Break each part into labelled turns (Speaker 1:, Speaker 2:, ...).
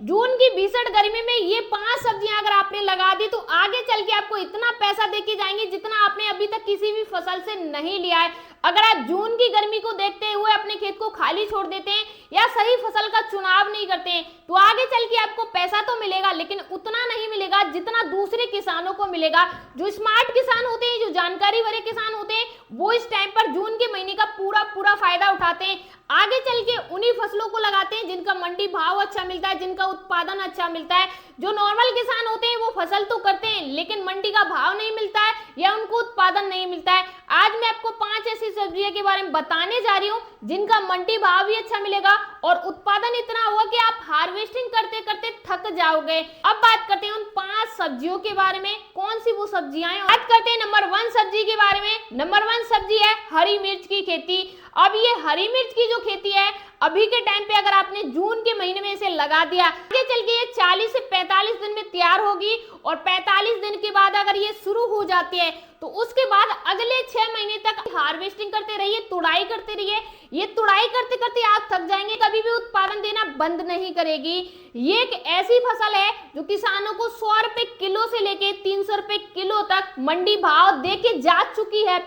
Speaker 1: जून की भीषण गर्मी में ये 5 सब्जियां अगर आपने लगा दी तो आगे चल के आपको इतना पैसा देके जाएंगे जितना आपने अभी तक किसी भी फसल से नहीं लिया है। अगर आप जून की गर्मी को देखते हुए अपने खेत को खाली छोड़ देते हैं या सही फसल का चुनाव नहीं करते हैं तो आगे चल के आपको पैसा तो मिलेगा लेकिन उतना नहीं मिलेगा जितना दूसरे किसानों को मिलेगा। जो स्मार्ट किसान होते हैं, जो जानकारी वाले किसान होते हैं, वो इस टाइम पर जून के महीने का पूरा फायदा उठाते हैं। आगे चल के उन्हीं फसलों को लगाते हैं जिनका मंडी भाव अच्छा मिलता है, जिनका उत्पादन अच्छा मिलता है। जो नॉर्मल किसान होते हैं वो फसल तो करते हैं लेकिन मंडी का भाव नहीं मिलता है या उनको उत्पादन नहीं मिलता है। आज मैं आपको 5 ऐसी सब्जियों के बारे में बताने जा रही हूँ जिनका मंडी भाव भी अच्छा मिलेगा और उत्पादन इतना होगा कि आप हार्वेस्टिंग करते करते थक जाओगे। अब बात करते हैं उन 5 सब्जियों के बारे में, कौन सी वो सब्जियां हैं। बात करते हैं नंबर 1 सब्जी के बारे में। नंबर 1 सब्जी है हरी मिर्च की खेती। अब ये हरी मिर्च की जो खेती है अभी के टाइम पे अगर आपने जून के महीने में इसे लगा दिया, आगे चल के ये 40 से 45 दिन में तैयार होगी और 45 दिन के बाद अगर ये शुरू हो जाती है तो उसके बाद अगले 6 महीने तक हार्वेस्टिंग करते रहिए, तुड़ाई करते रहिए। ये तुड़ाई करते करते आप थक जाएंगे, कभी भी उत्पादन देना बंद नहीं करेगी। ये एक ऐसी फसल है जो किसानों को 100 रुपए किलो से लेके 300 रुपए किलो तक मंडी भाव दे के जा चुकी है।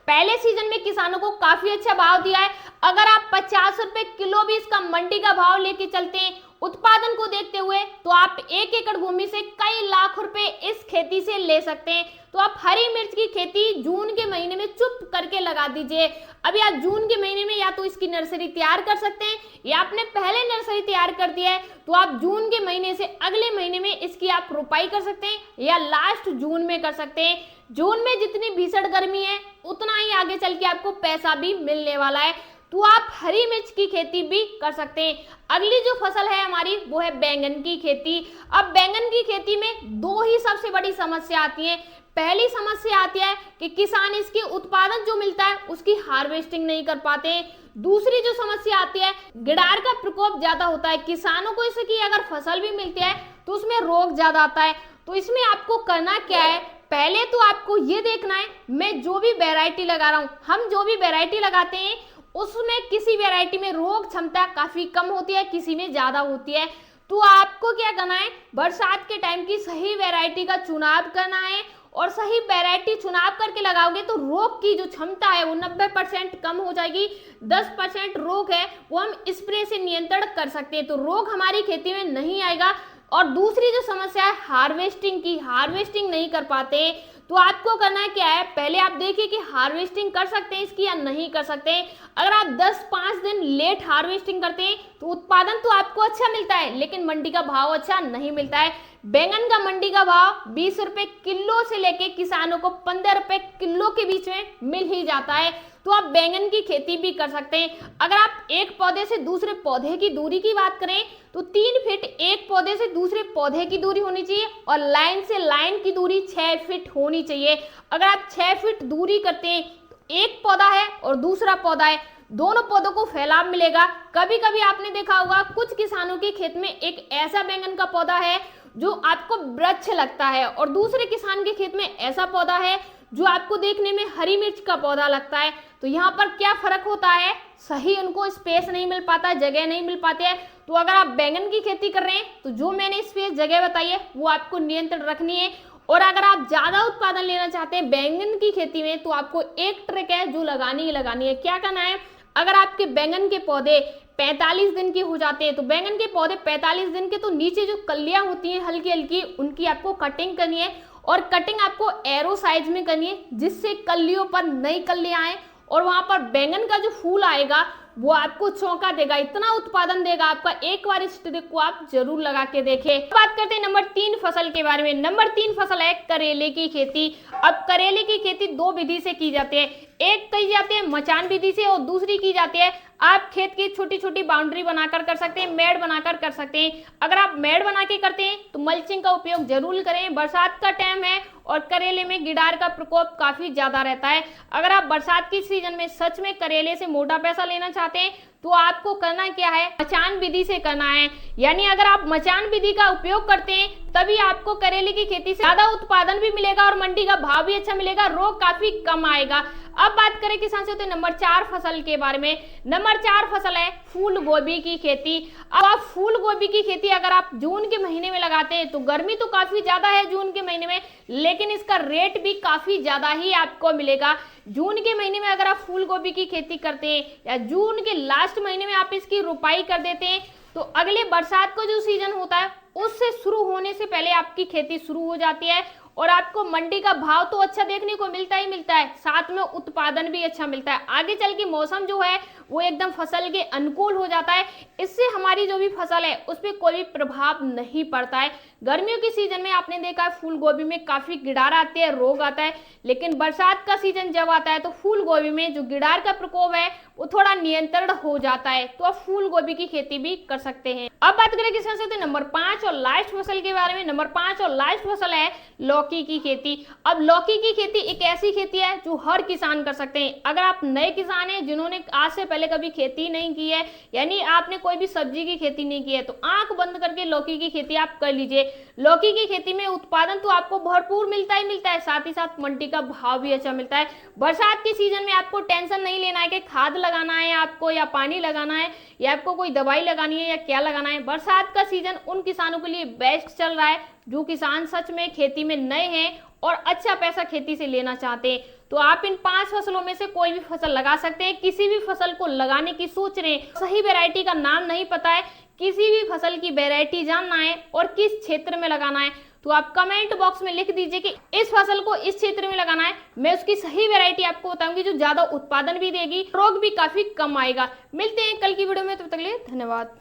Speaker 1: पहले सीजन में किसानों को काफी अच्छा भाव दिया है। अगर आप 50 रुपए किलो भी इसका मंडी का भाव लेके चलते हैं उत्पादन को देखते हुए तो आप 1 एकड़ भूमि से कई लाख रुपए इस खेती से ले सकते हैं। तो आप हरी मिर्च की खेती जून के महीने में चुप करके लगा दीजिए। अभी आप जून के महीने में या तो इसकी नर्सरी तैयार कर सकते हैं या आपने पहले नर्सरी तैयार कर दिया है तो आप जून के महीने से अगले महीने में इसकी आप रोपाई कर सकते हैं या लास्ट जून में कर सकते हैं। जून में जितनी भीषण गर्मी है उतना ही आगे चल के आपको पैसा भी मिलने वाला है तो आप हरी मिर्च की खेती भी कर सकते हैं। अगली जो फसल है हमारी वो है बैंगन की खेती। अब बैंगन की खेती में 2 ही सबसे बड़ी समस्या आती है। पहली समस्या आती है कि किसान इसके उत्पादन जो मिलता है उसकी हार्वेस्टिंग नहीं कर पाते। दूसरी जो समस्या आती है गिडार का प्रकोप ज्यादा होता है। किसानों को इसकी अगर फसल भी मिलती है तो उसमें रोग ज्यादा आता है। तो इसमें आपको करना क्या है, पहले तो आपको ये देखना है मैं जो भी वैरायटी लगा रहा हूँ, हम जो भी वैरायटी लगाते हैं उसमें किसी वैरायटी में रोग क्षमता काफी कम होती है, किसी में ज्यादा होती है। तो आपको क्या करना है, बरसात के टाइम की सही वैरायटी का चुनाव करना है और सही वैरायटी चुनाव करके लगाओगे तो रोग की जो क्षमता है वो 90% कम हो जाएगी। 10% रोग है वो हम स्प्रे से नियंत्रण कर सकते हैं तो रोग हमारी खेती में नहीं आएगा। और दूसरी जो समस्या है हार्वेस्टिंग की, हार्वेस्टिंग नहीं कर पाते तो आपको करना क्या है, पहले आप देखिए कि हार्वेस्टिंग कर सकते हैं इसकी या नहीं कर सकते। अगर आप 10-5 दिन लेट हार्वेस्टिंग करते हैं तो उत्पादन तो आपको अच्छा मिलता है लेकिन मंडी का भाव अच्छा नहीं मिलता है। बैंगन का मंडी का भाव 20 रुपए किलो से लेके किसानों को 15 रुपए किलो के बीच में मिल ही जाता है तो आप बैंगन की खेती भी कर सकते हैं। अगर आप एक पौधे से दूसरे पौधे की दूरी की बात करें तो 3 फीट एक पौधे से दूसरे पौधे की दूरी होनी चाहिए और लाइन से लाइन की दूरी 6 फीट होनी चाहिए। अगर आप 6 फीट दूरी करते हैं तो एक पौधा है और दूसरा पौधा है, दोनों पौधों को फैलाव मिलेगा। कभी कभी आपने देखा होगा कुछ किसानों के खेत में एक ऐसा बैंगन का पौधा है जो आपको वृक्ष लगता है और दूसरे किसान के खेत में ऐसा पौधा है जो आपको देखने में हरी मिर्च का पौधा लगता है। तो यहाँ पर क्या फर्क होता है, सही उनको स्पेस नहीं मिल पाता, जगह नहीं मिल पाती है। तो अगर आप बैंगन की खेती कर रहे हैं तो जो मैंने स्पेस जगह बताई है वो आपको नियंत्रण रखनी है। और अगर आप ज्यादा उत्पादन लेना चाहते हैं बैंगन की खेती में तो आपको एक ट्रिक है जो लगानी ही लगानी है। क्या करना है, अगर आपके बैंगन के पौधे 45 दिन के हो जाते हैं तो बैंगन के पौधे 45 दिन के तो नीचे जो कलियां होती हैं हल्की हल्की उनकी आपको कटिंग करनी है और कटिंग आपको एरो साइज में करनी है जिससे कलियों पर नई कलियां आए और वहां पर बैंगन का जो फूल आएगा वो आपको चौंका देगा, इतना उत्पादन देगा आपका। एक बार इस ट्रिक को आप जरूर लगा के देखें। बात करते हैं नंबर 3 फसल के बारे में। नंबर 3 फसल है करेले की खेती। अब करेले की खेती 2 विधि से की जाती है, एक की जाती है मचान विधि से और दूसरी की जाती है आप खेत की छोटी छोटी बाउंड्री बनाकर कर सकते हैं, मेड़ बनाकर कर सकते हैं। अगर आप मेड़ बना के करते हैं तो मल्चिंग का उपयोग जरूर करें। बरसात का टाइम है और करेले में गिडार का प्रकोप काफी ज्यादा रहता है। अगर आप बरसात की सीजन में सच में करेले से मोटा पैसा लेना चाहते हैं तो आपको करना क्या है, मचान विधि से करना है। यानी अगर आप मचान विधि का उपयोग करते हैं तभी आपको करेले की खेती से ज्यादा उत्पादन भी मिलेगा और मंडी का भाव भी अच्छा मिलेगा, रोग काफी कम आएगा। अब बात करें किसान से तो नंबर 4 फसल के बारे में। नंबर 4 फसल है फूल गोभी की खेती। अब आप फूल गोभी की खेती अगर आप जून के महीने में लगाते हैं तो गर्मी तो काफी ज्यादा है जून के महीने में, लेकिन इसका रेट भी काफी ज्यादा ही आपको मिलेगा। जून के महीने में अगर आप फूल गोभी की खेती करते हैं या जून के लास्ट महीने में आप इसकी रुपाई कर देते हैं तो अगले बरसात का जो सीजन होता है उससे शुरू होने से पहले आपकी खेती शुरू हो जाती है और आपको मंडी का भाव तो अच्छा देखने को मिलता ही मिलता है, साथ में उत्पादन भी अच्छा मिलता है। आगे चल के मौसम जो है वो एकदम फसल के अनुकूल हो जाता है, इससे हमारी जो भी फसल है उस पर कोई भी प्रभाव नहीं पड़ता है। गर्मियों के सीजन में आपने देखा है फूल गोभी में काफी गिडार आती है, रोग आता है, लेकिन बरसात का सीजन जब आता है तो फूल गोभी में जो गिडार का प्रकोप है वो थोड़ा नियंत्रण हो जाता है, तो आप फूल गोभी की खेती भी कर सकते हैं। अब बात करें किसान से तो नंबर 5 और लास्ट फसल के बारे में। नंबर 5 और लास्ट फसल है लौकी की खेती। अब लौकी की खेती एक ऐसी खेती है जो हर किसान कर सकते हैं। अगर आप नए किसान हैं जिन्होंने आज से पहले कभी खेती नहीं की है, यानी आपने कोई भी सब्जी की खेती नहीं की है, तो आंख बंद करके लौकी की खेती आप कर लीजिए। लौकी की खेती में उत्पादन तो आपको भरपूर मिलता ही मिलता है, साथ ही साथ मंडी का भाव भी अच्छा मिलता है। बरसात के सीजन में आपको टेंशन नहीं लेना है कि खाद लगाना है आपको या पानी लगाना है या आपको कोई दवाई लगानी है या क्या लगाना है। बरसात का सीजन उन किसानों के लिए बेस्ट चल रहा है जो किसान सच में खेती में नए हैं और अच्छा पैसा खेती से लेना चाहते हैं। तो आप इन 5 फसलों में से कोई भी फसल लगा सकते हैं। किसी भी फसल को लगाने की सोच रहे हैं, सही वैरायटी का नाम नहीं पता है, किसी भी फसल की वैरायटी जानना है और किस क्षेत्र में लगाना है, तो आप कमेंट बॉक्स में लिख दीजिए कि इस फसल को इस क्षेत्र में लगाना है। मैं उसकी सही वैरायटी आपको बताऊंगी जो ज्यादा उत्पादन भी देगी, रोग भी काफी कम आएगा। मिलते हैं कल की वीडियो में, तब तक के लिए धन्यवाद।